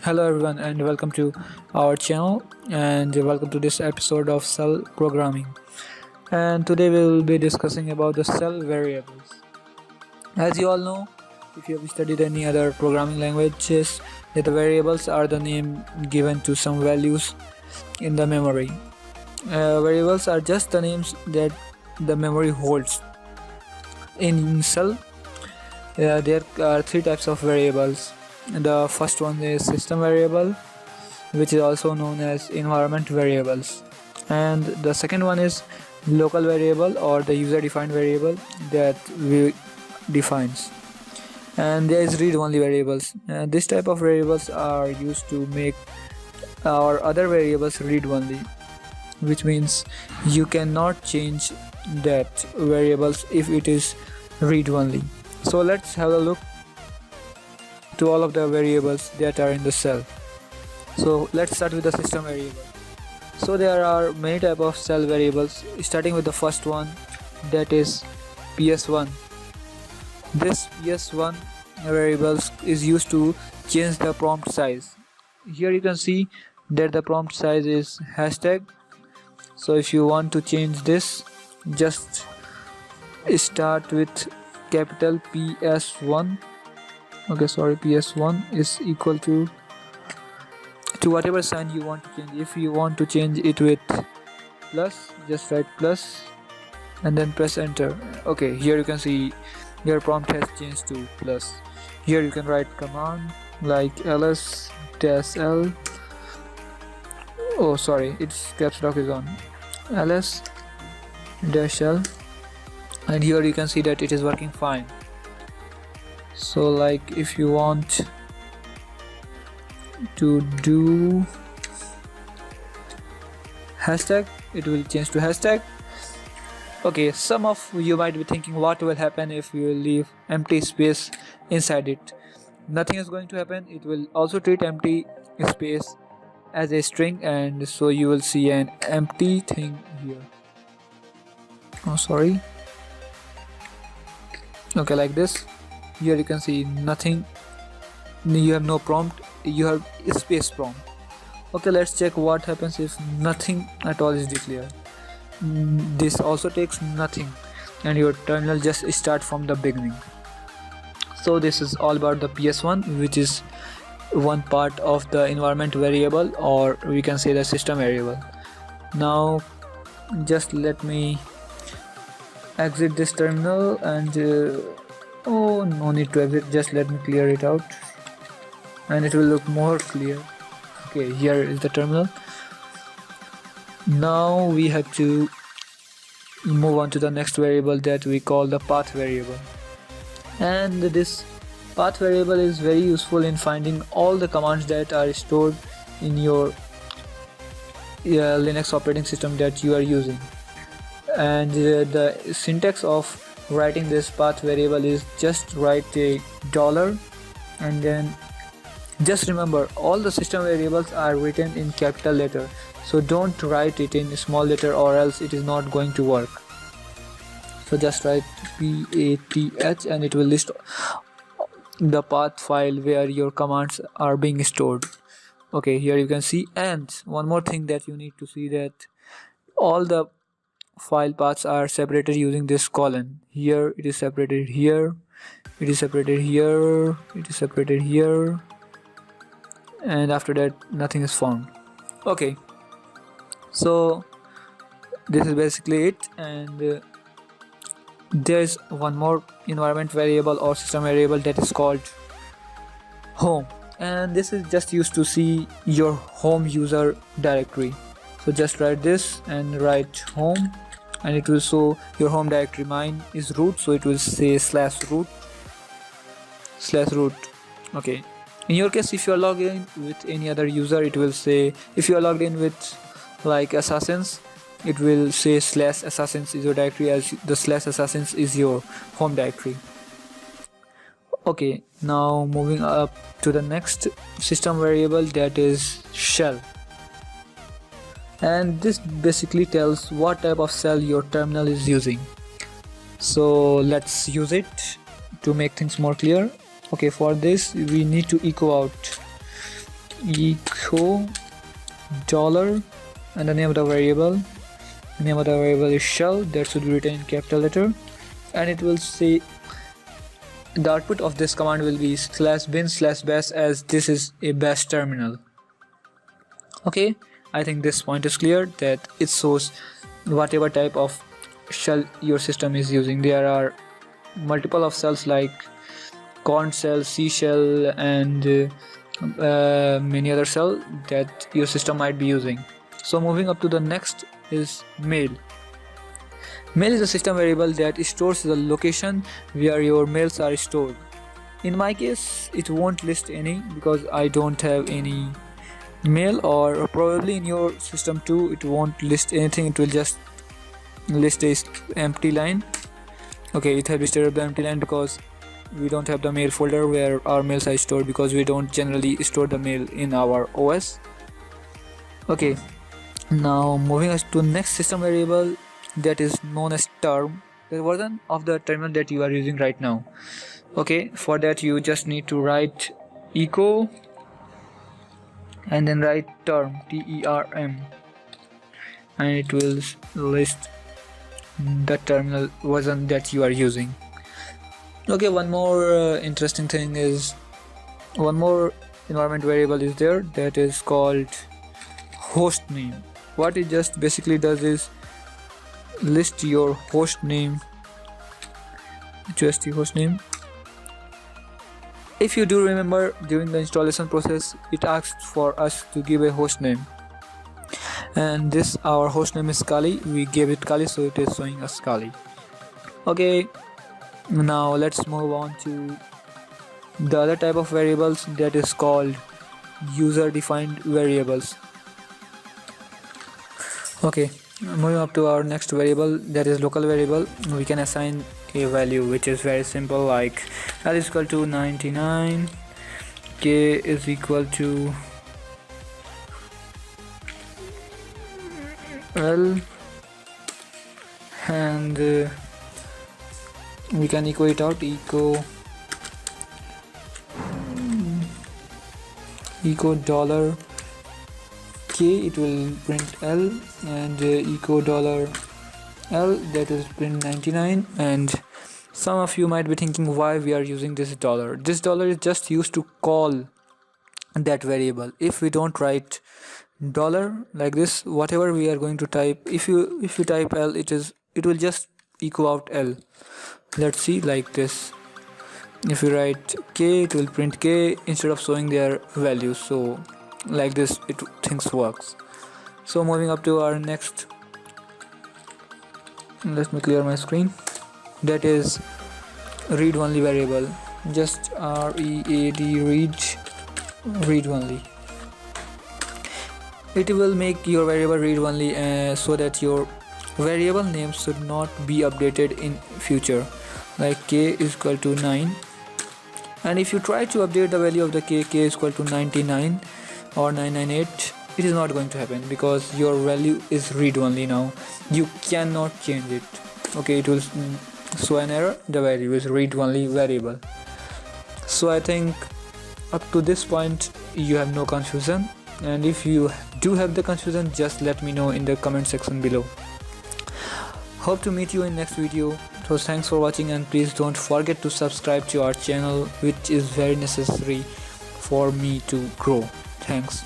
Hello everyone and welcome to our channel and welcome to this episode of cell programming. And today we will be discussing about the cell variables. As you all know, if you have studied any other programming languages, that the variables are the name given to some values in the memory. Variables are just the names that the memory holds. In cell, there are three types of variables. The first one is system variable, which is also known as environment variables, and the second one is local variable or the user defined variable that we defines, and there is read only variables. This type of variables are used to make our other variables read only, which means you cannot change that variables if it is read only. So let's have a look to all of the variables that are in the cell. So let's start with the system variable. So there are many type of cell variables, starting with the first one, that is ps1. This ps1 variables is used to change the prompt size. Here you can see that the prompt size is hashtag. So if you want to change this, just start with capital ps1. ps1 is equal to whatever sign you want to change. If you want to change it with plus, just write plus and then press enter. Okay, here you can see your prompt has changed to plus. Here you can write command like ls-l, oh sorry, its caps lock is on, ls-l, and here you can see that it is working fine. So like if you want to do hashtag, it will change to hashtag. Okay, some of you might be thinking what will happen if you leave empty space inside it. Nothing is going to happen. It will also treat empty space as a string, and so you will see an empty thing here. Oh sorry. Okay, like this. Here you can see nothing, you have no prompt, you have a space prompt. Okay, let's check what happens if nothing at all is declared. This also takes nothing and your terminal just start from the beginning. So this is all about the ps1, which is one part of the environment variable, or we can say the system variable. Now just let me exit this terminal and oh, no need to exit, just let me clear it out and it will look more clear. Okay, here is the terminal. Now we have to move on to the next variable that we call the path variable, and this path variable is very useful in finding all the commands that are stored in your Linux operating system that you are using. And the syntax of writing this path variable is just write a dollar, and then just remember all the system variables are written in capital letter, so don't write it in small letter or else it is not going to work. So just write path and it will list the path file where your commands are being stored. Okay, here you can see, and one more thing that you need to see, that all the file paths are separated using this colon. Here it is separated, here it is separated, here it is separated, here, and after that nothing is found. Okay, so this is basically it, and there is one more environment variable or system variable that is called home, and this is just used to see your home user directory. So just write this and write home, and it will show your home directory. Mine is root, so it will say /root. Okay, in your case, if you are logged in with any other user, it will say, if you are logged in with like assassins, it will say /assassins is your directory, as the /assassins is your home directory. Okay, now moving up to the next system variable, that is shell. And this basically tells what type of cell your terminal is using. So let's use it to make things more clear. Okay, for this we need to echo out echo dollar, and the name of the variable. The name of the variable is shell. That should be written in capital letter, and it will say the output of this command will be /bin/bash, as this is a bash terminal. Okay, I think this point is clear, that it shows whatever type of shell your system is using. There are multiple of shells like corn shell, C shell, and many other shell that your system might be using. So moving up to the next is mail. Mail is a system variable that stores the location where your mails are stored. In my case, it won't list any because I don't have any mail, or probably in your system too it won't list anything. It will just list a empty line. Okay, it has listed the empty line because we don't have the mail folder where our mails are stored, because we don't generally store the mail in our OS. Okay, now moving us to next system variable, that is known as term, the version of the terminal that you are using right now. Okay, for that you just need to write echo and then write term, TERM, and it will list the terminal version that you are using. Okay, one more interesting thing is, one more environment variable is there, that is called host name. What it just basically does is list your host name, just the host name. If you do remember, during the installation process it asks for us to give a host name, and this our host name is Kali. We gave it Kali, so it is showing us Kali. Okay, now let's move on to the other type of variables, that is called user defined variables. Okay, moving up to our next variable, that is local variable. We can assign a value which is very simple, like L is equal to 99, K is equal to L, and we can echo it out, echo dollar K, it will print L, and echo dollar L, that is print 99. And some of you might be thinking why we are using this dollar. This dollar is just used to call that variable. If we don't write dollar like this, whatever we are going to type, if you type L, it will just echo out L. Let's see, like this. If you write K, it will print K instead of showing their values. So like this things works. So moving up to our next, let me clear my screen, that is read only variable. Just read only. It will make your variable read only, so that your variable name should not be updated in future, like K is equal to 9, and if you try to update the value of the K is equal to 99 or 998, it is not going to happen, because your value is read only now. You cannot change it. Okay, it will show an error, the value is read only variable. So I think up to this point you have no confusion, and if you do have the confusion, just let me know in the comment section below. Hope to meet you in next video. So thanks for watching, and please don't forget to subscribe to our channel, which is very necessary for me to grow. Thanks.